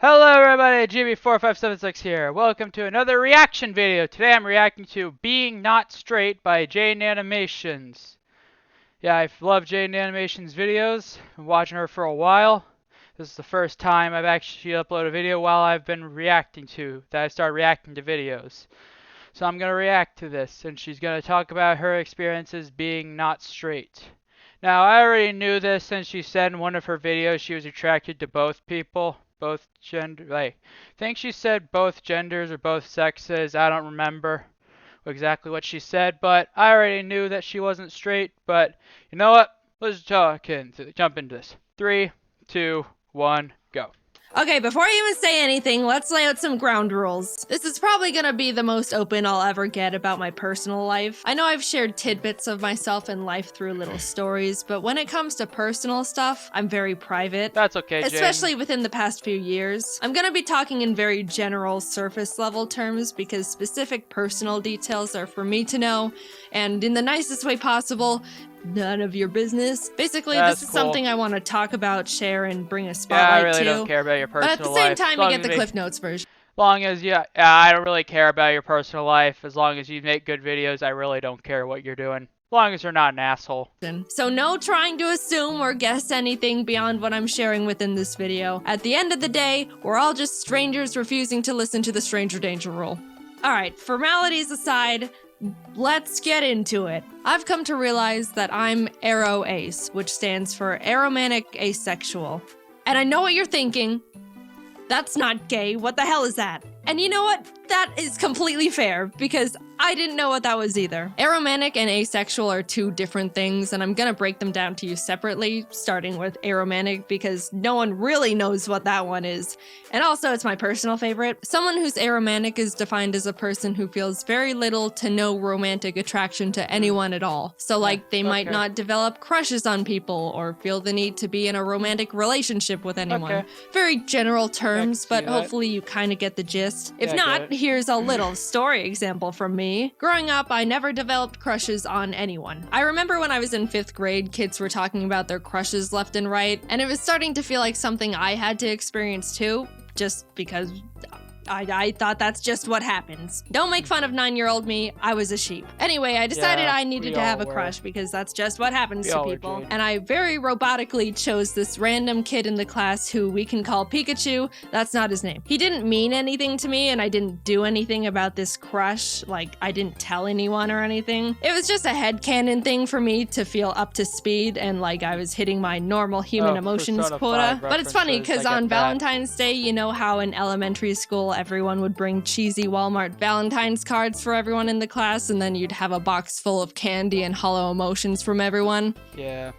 Hello everybody, GB4576 here. Welcome to another reaction video. Today I'm reacting to Being Not Straight by Jaiden Animations. Yeah, I've loved Jaiden Animations videos. Been watching her for a while. This is the first time I've actually uploaded a video while I've been that I started reacting to videos. So I'm going to react to this, and she's going to talk about her experiences being not straight. Now, I already knew this since she said in one of her videos she was attracted to both people. Both gender, I think she said both genders or both sexes. I don't remember exactly what she said, but I already knew that she wasn't straight. But you know what? Let's jump into this. 3, 2, 1, go. Okay, before I even say anything, let's lay out some ground rules. This is probably gonna be the most open I'll ever get about my personal life. I know I've shared tidbits of myself and life through little stories, but when it comes to personal stuff, I'm very private. That's okay, Jaiden. Especially within the past few years. I'm gonna be talking in very general, surface level terms because specific personal details are for me to know, and in the nicest way possible, none of your business. Basically, this is something I want to talk about, share, and bring a spotlight to. Yeah, I really don't care about your personal life. But at the same time, you get the Cliff Notes version. Long as I don't really care about your personal life. As long as you make good videos, I really don't care what you're doing. As long as you're not an asshole. So no trying to assume or guess anything beyond what I'm sharing within this video. At the end of the day, we're all just strangers refusing to listen to the stranger danger rule. Alright, formalities aside, let's get into it. I've come to realize that I'm aro-ace, which stands for aromantic asexual. And I know what you're thinking. That's not gay. What the hell is that? And you know what? That is completely fair, because I didn't know what that was either. Aromantic and asexual are two different things, and I'm gonna break them down to you separately, starting with aromantic, because no one really knows what that one is. And also, it's my personal favorite. Someone who's aromantic is defined as a person who feels very little to no romantic attraction to anyone at all. So like, they might not develop crushes on people, or feel the need to be in a romantic relationship with anyone. Very general terms, but hopefully you kind of get the gist. If not, here's a little story example from me. Growing up, I never developed crushes on anyone. I remember when I was in 5th grade, kids were talking about their crushes left and right, and it was starting to feel like something I had to experience too, just because I thought that's just what happens. Don't make fun of 9-year-old me, I was a sheep. Anyway, I decided I needed to have a crush because that's just what happens to people. And I very robotically chose this random kid in the class who we can call Pikachu. That's not his name. He didn't mean anything to me, and I didn't do anything about this crush. Like, I didn't tell anyone or anything. It was just a headcanon thing for me to feel up to speed and like I was hitting my normal human emotions quota. But it's funny because on Valentine's Day, you know how in elementary school everyone would bring cheesy Walmart Valentine's cards for everyone in the class, and then you'd have a box full of candy and hollow emotions from everyone? Yeah.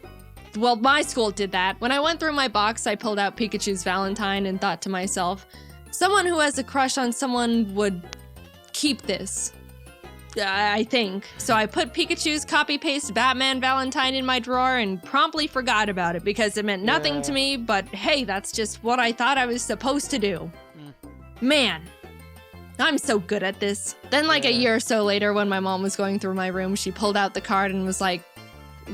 Well, my school did that. When I went through my box, I pulled out Pikachu's Valentine and thought to myself, someone who has a crush on someone would keep this. I think. So I put Pikachu's copy-paste Batman Valentine in my drawer and promptly forgot about it because it meant nothing to me, but hey, that's just what I thought I was supposed to do. Man, I'm so good at this. Then like a year or so later, when my mom was going through my room, she pulled out the card and was like,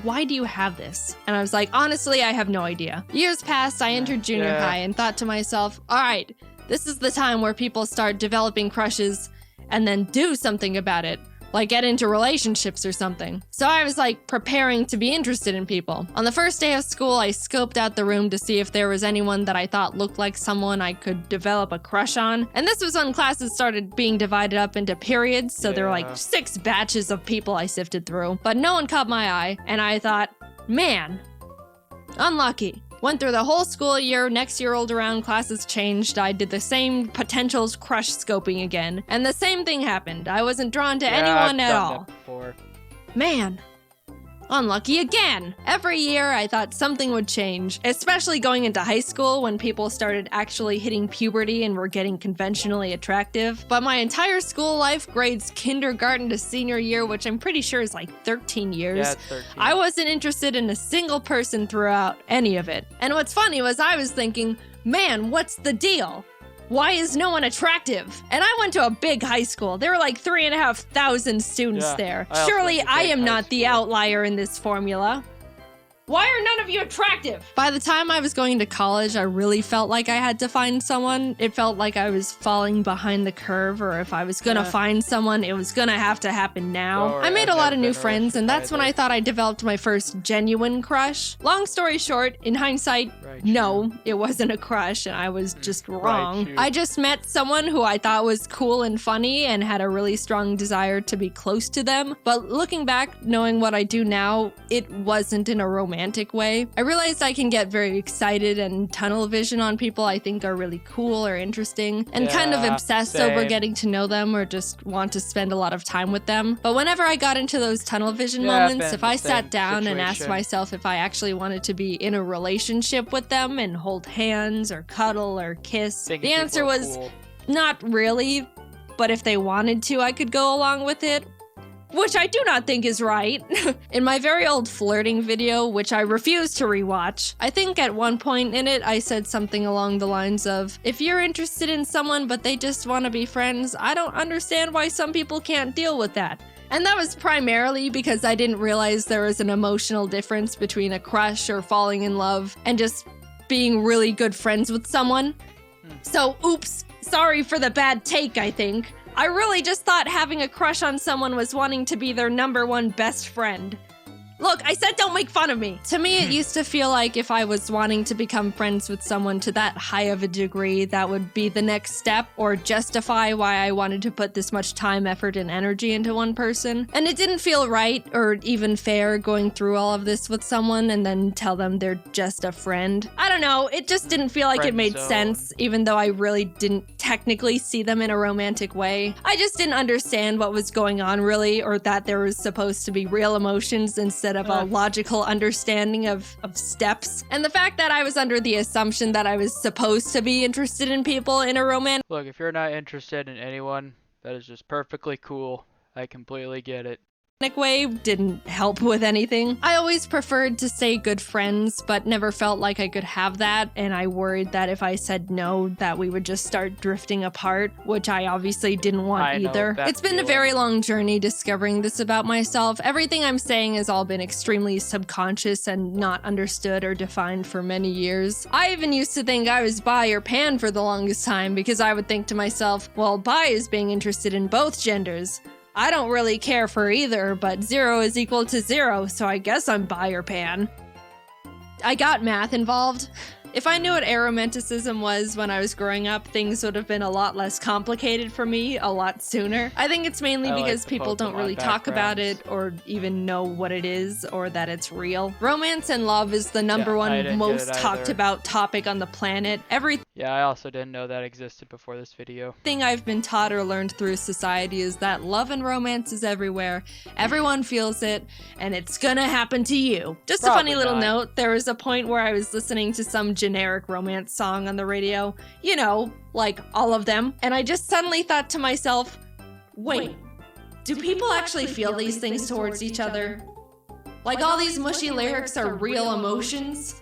why do you have this? And I was like, honestly, I have no idea. Years passed, I entered junior high and thought to myself, all right, this is the time where people start developing crushes and then do something about it. Like get into relationships or something. So I was like preparing to be interested in people. On the first day of school, I scoped out the room to see if there was anyone that I thought looked like someone I could develop a crush on. And this was when classes started being divided up into periods, so there were like 6 batches of people I sifted through. But no one caught my eye, and I thought, man, unlucky. Went through the whole school year, next year rolled around, classes changed, I did the same potentials crush scoping again, and the same thing happened. I wasn't drawn to anyone at all. Man, unlucky again. Every year I thought something would change, especially going into high school when people started actually hitting puberty and were getting conventionally attractive. But my entire school life, grades kindergarten to senior year, which I'm pretty sure is like 13 years, yeah, 13. I wasn't interested in a single person throughout any of it. And what's funny was I was thinking, man, what's the deal? Why is no one attractive? And I went to a big high school. There were like 3,500 students there. Surely I am not the outlier in this formula. Why are none of you attractive? By the time I was going to college, I really felt like I had to find someone. It felt like I was falling behind the curve, or if I was gonna find someone, it was gonna have to happen now. I made a lot of new friends, and that's when I thought I developed my first genuine crush. Long story short, in hindsight, no, it wasn't a crush, and I was just wrong. I just met someone who I thought was cool and funny and had a really strong desire to be close to them. But looking back, knowing what I do now, it wasn't in a romantic way. I realized I can get very excited and tunnel vision on people I think are really cool or interesting, and kind of obsess over getting to know them or just want to spend a lot of time with them. But whenever I got into those tunnel vision moments, if I sat down and asked myself if I actually wanted to be in a relationship with them and hold hands or cuddle or kiss, the answer was not really, but if they wanted to, I could go along with it. Which I do not think is right. In my very old flirting video, which I refuse to rewatch, I think at one point in it I said something along the lines of, if you're interested in someone but they just want to be friends, I don't understand why some people can't deal with that. And that was primarily because I didn't realize there was an emotional difference between a crush or falling in love and just being really good friends with someone. So, oops, sorry for the bad take, I think. I really just thought having a crush on someone was wanting to be their #1 best friend. Look, I said don't make fun of me. To me, it used to feel like if I was wanting to become friends with someone to that high of a degree, that would be the next step or justify why I wanted to put this much time, effort, and energy into one person. And it didn't feel right or even fair going through all of this with someone and then tell them they're just a friend. I don't know, it just didn't feel like it made sense, even though I really didn't technically see them in a romantic way. I just didn't understand what was going on really, or that there was supposed to be real emotions instead of a logical understanding of steps. And the fact that I was under the assumption that I was supposed to be interested in people in a romantic— Look, if you're not interested in anyone, that is just perfectly cool. I completely get it. way didn't help with anything. I always preferred to stay good friends, but never felt like I could have that, and I worried that if I said no, that we would just start drifting apart, which I obviously didn't want either. It's been a very long journey discovering this about myself. Everything I'm saying has all been extremely subconscious and not understood or defined for many years. I even used to think I was bi or pan for the longest time because I would think to myself, well, bi is being interested in both genders. I don't really care for either, but 0 is equal to 0, so I guess I'm bi or pan. I got math involved. If I knew what aromanticism was when I was growing up, things would have been a lot less complicated for me a lot sooner. I think it's mainly because people don't really talk about it or even know what it is or that it's real. Romance and love is the #1 most talked about topic on the planet. Yeah, I also didn't know that existed before this video. Everything I've been taught or learned through society is that love and romance is everywhere. Everyone feels it, and it's gonna happen to you. Just a funny little note, there was a point where I was listening to some generic romance song on the radio, you know, like all of them, and I just suddenly thought to myself, wait, do people actually feel these things towards each other? Like all these mushy lyrics are real emotions?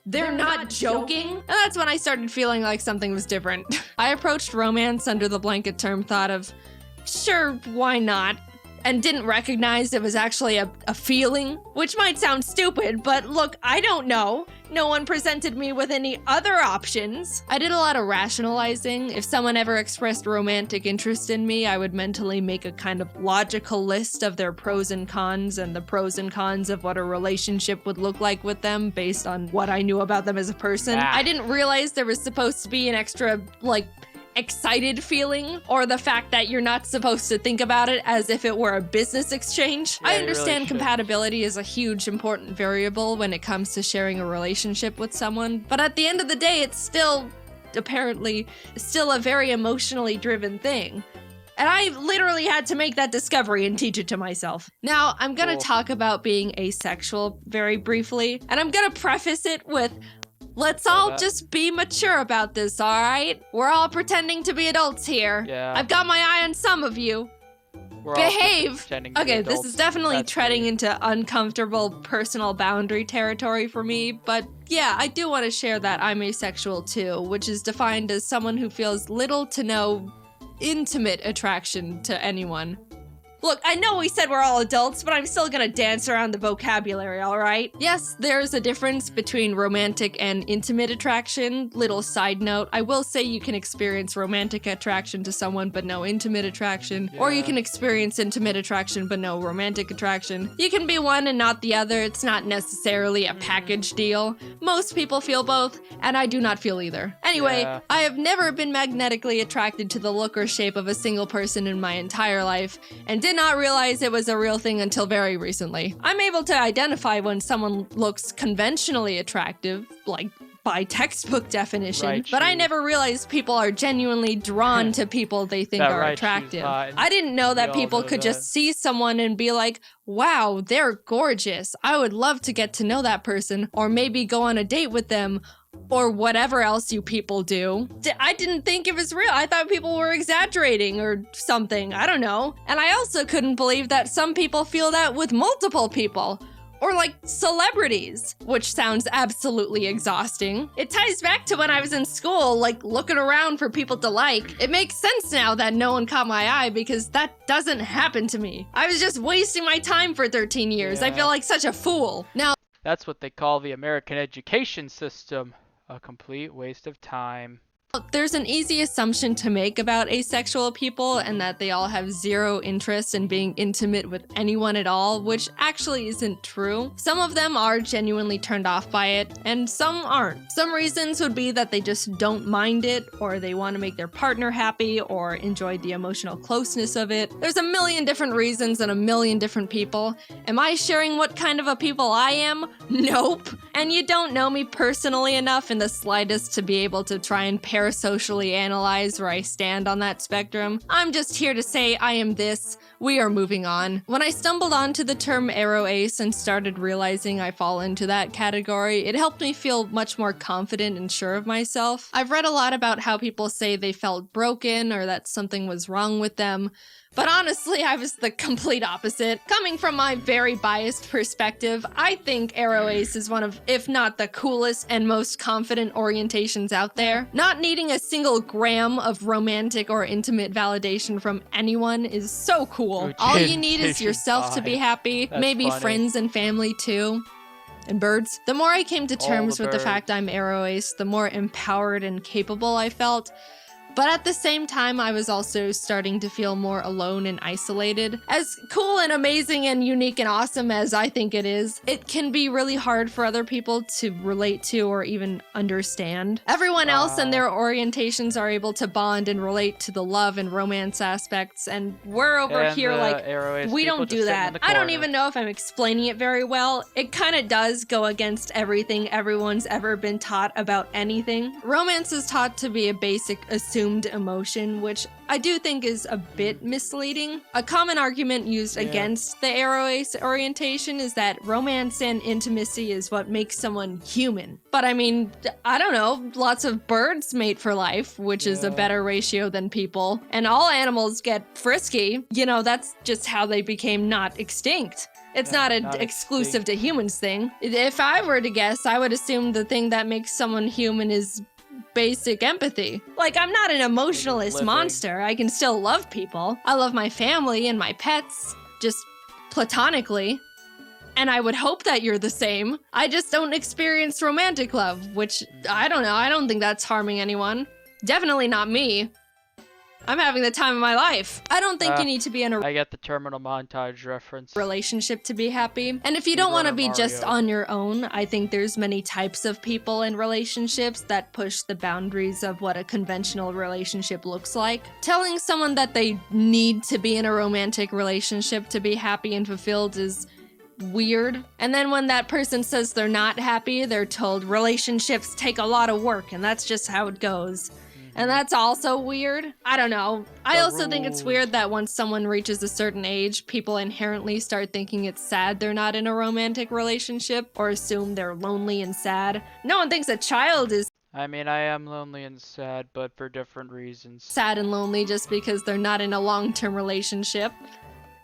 They're not joking? And that's when I started feeling like something was different. I approached romance under the blanket term thought of, sure, why not? And didn't recognize it was actually a feeling, which might sound stupid, but look, I don't know. No one presented me with any other options. I did a lot of rationalizing. If someone ever expressed romantic interest in me, I would mentally make a kind of logical list of their pros and cons and the pros and cons of what a relationship would look like with them based on what I knew about them as a person. I didn't realize there was supposed to be an extra, like, excited feeling, or the fact that you're not supposed to think about it as if it were a business exchange. I understand compatibility is a huge important variable when it comes to sharing a relationship with someone, but at the end of the day, it's still, apparently, still a very emotionally driven thing. And I literally had to make that discovery and teach it to myself. Now, I'm gonna talk about being asexual very briefly, and I'm gonna preface it with, let's all just be mature about this, all right? We're all pretending to be adults here. Yeah. I've got my eye on some of you. Behave! Okay, this is definitely treading into uncomfortable personal boundary territory for me, but yeah, I do want to share that I'm asexual too, which is defined as someone who feels little to no intimate attraction to anyone. Look, I know we said we're all adults, but I'm still gonna dance around the vocabulary, alright? Yes, there's a difference between romantic and intimate attraction. Little side note, I will say you can experience romantic attraction to someone but no intimate attraction, or you can experience intimate attraction but no romantic attraction. You can be one and not the other. It's not necessarily a package deal. Most people feel both, and I do not feel either. Anyway, I have never been magnetically attracted to the look or shape of a single person in my entire life, and did not realize it was a real thing until very recently. I'm able to identify when someone looks conventionally attractive, like by textbook definition, but I never realized people are genuinely drawn to people they think are attractive. I didn't know that people could just see someone and be like, wow, they're gorgeous. I would love to get to know that person, or maybe go on a date with them, or whatever else you people do. I didn't think it was real. I thought people were exaggerating or something. I don't know. And I also couldn't believe that some people feel that with multiple people. Or like celebrities, which sounds absolutely exhausting. It ties back to when I was in school, like looking around for people to like. It makes sense now that no one caught my eye because that doesn't happen to me. I was just wasting my time for 13 years. I feel like such a fool. Now, that's what they call the American education system. A complete waste of time. there's an easy assumption to make about asexual people, and that they all have zero interest in being intimate with anyone at all, which actually isn't true. Some of them are genuinely turned off by it, and some aren't. Some reasons would be that they just don't mind it, or they want to make their partner happy, or enjoy the emotional closeness of it. There's a million different reasons and a million different people. Am I sharing what kind of a people I am? Nope. And you don't know me personally enough in the slightest to be able to try and parasocially analyze where I stand on that spectrum. I'm just here to say I am this. We are moving on. When I stumbled onto the term ace and started realizing I fall into that category, it helped me feel much more confident and sure of myself. I've read a lot about how people say they felt broken or that something was wrong with them. But honestly, I was the complete opposite. Coming from my very biased perspective, I think ace is one of, if not the coolest and most confident orientations out there. Not needing a single gram of romantic or intimate validation from anyone is so cool. All you need is yourself to be happy, maybe friends and family too. And birds. The more I came to terms with the fact I'm ace, the more empowered and capable I felt. But at the same time, I was also starting to feel more alone and isolated. As cool and amazing and unique and awesome as I think it is, it can be really hard for other people to relate to or even understand. Everyone else and their orientations are able to bond and relate to the love and romance aspects, and we're over here like, we don't do that. I don't even know if I'm explaining it very well. It kind of does go against everything everyone's ever been taught about anything. Romance is taught to be a basic assumed emotion, which I do think is a bit misleading. A common argument used against the ace orientation is that romance and intimacy is what makes someone human. But I mean, I don't know, lots of birds mate for life, which is a better ratio than people, and all animals get frisky. You know, that's just how they became not extinct. It's not an exclusive to humans thing. If I were to guess, I would assume the thing that makes someone human is basic empathy. Like, I'm not an emotionless monster. I can still love people. I love my family and my pets, just platonically. And I would hope that you're the same. I just don't experience romantic love, which, I don't know, I don't think that's harming anyone. Definitely not me. I'm having the time of my life. I don't think you need to be in a I get the terminal montage reference. Relationship to be happy. And if you don't want to be just on your own, I think there's many types of people in relationships that push the boundaries of what a conventional relationship looks like. Telling someone that they need to be in a romantic relationship to be happy and fulfilled is weird. And then when that person says they're not happy, they're told relationships take a lot of work and that's just how it goes. And that's also weird. I don't know. I also think it's weird that once someone reaches a certain age, people inherently start thinking it's sad they're not in a romantic relationship, or assume they're lonely and sad. No one thinks a child is I mean, I am lonely and sad, but for different reasons. Sad and lonely just because they're not in a long-term relationship.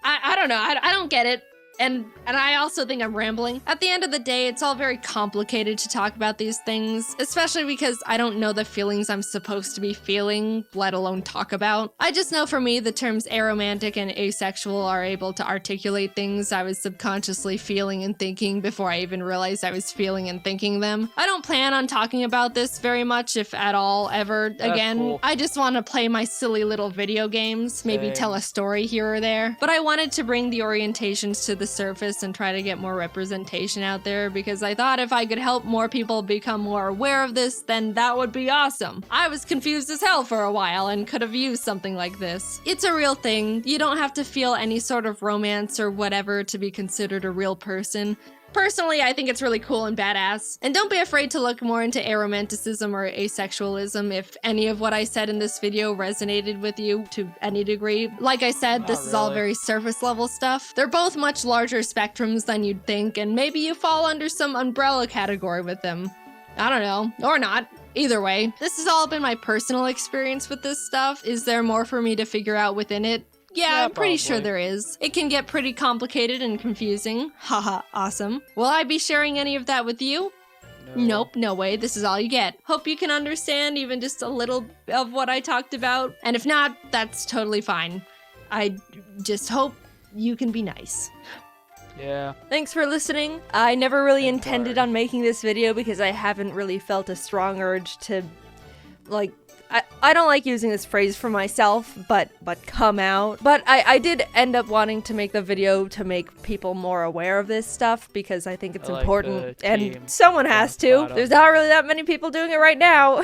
I don't know. I don't get it. And I also think I'm rambling. At the end of the day, it's all very complicated to talk about these things, especially because I don't know the feelings I'm supposed to be feeling, let alone talk about. I just know for me, the terms aromantic and asexual are able to articulate things I was subconsciously feeling and thinking before I even realized I was feeling and thinking them. I don't plan on talking about this very much, if at all, ever again. Cool. I just want to play my silly little video games, maybe Same. tell a story here or there. But I wanted to bring the orientations to the surface and try to get more representation out there because I thought if I could help more people become more aware of this, then that would be awesome. I was confused as hell for a while and could have used something like this. It's a real thing. You don't have to feel any sort of romance or whatever to be considered a real person. Personally, I think it's really cool and badass. And don't be afraid to look more into aromanticism or asexualism if any of what I said in this video resonated with you to any degree. Like I said, this is all very surface level stuff. They're both much larger spectrums than you'd think, and maybe you fall under some umbrella category with them. I don't know, or not. Either way, this has all been my personal experience with this stuff. Is there more for me to figure out within it? Yeah, I'm pretty sure there is. It can get pretty complicated and confusing. Haha, awesome. Will I be sharing any of that with you? No. Nope, no way. This is all you get. Hope you can understand even just a little of what I talked about. And if not, that's totally fine. I just hope you can be nice. Yeah. Thanks for listening. I never really intended on making this video because I haven't really felt a strong urge to, like, I don't like using this phrase for myself, but come out. But I did end up wanting to make the video to make people more aware of this stuff because I think it's important and someone has to. There's not really that many people doing it right now.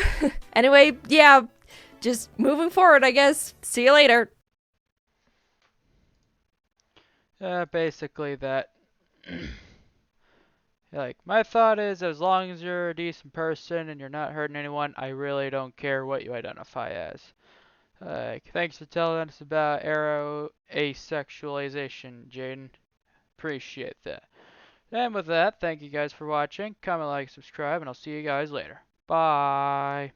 Anyway, yeah, just moving forward, I guess. See you later. Basically that. Like, my thought is, as long as you're a decent person and you're not hurting anyone, I really don't care what you identify as. Thanks for telling us about asexualization, Jaiden. Appreciate that. And with that, thank you guys for watching. Comment, like, subscribe, and I'll see you guys later. Bye.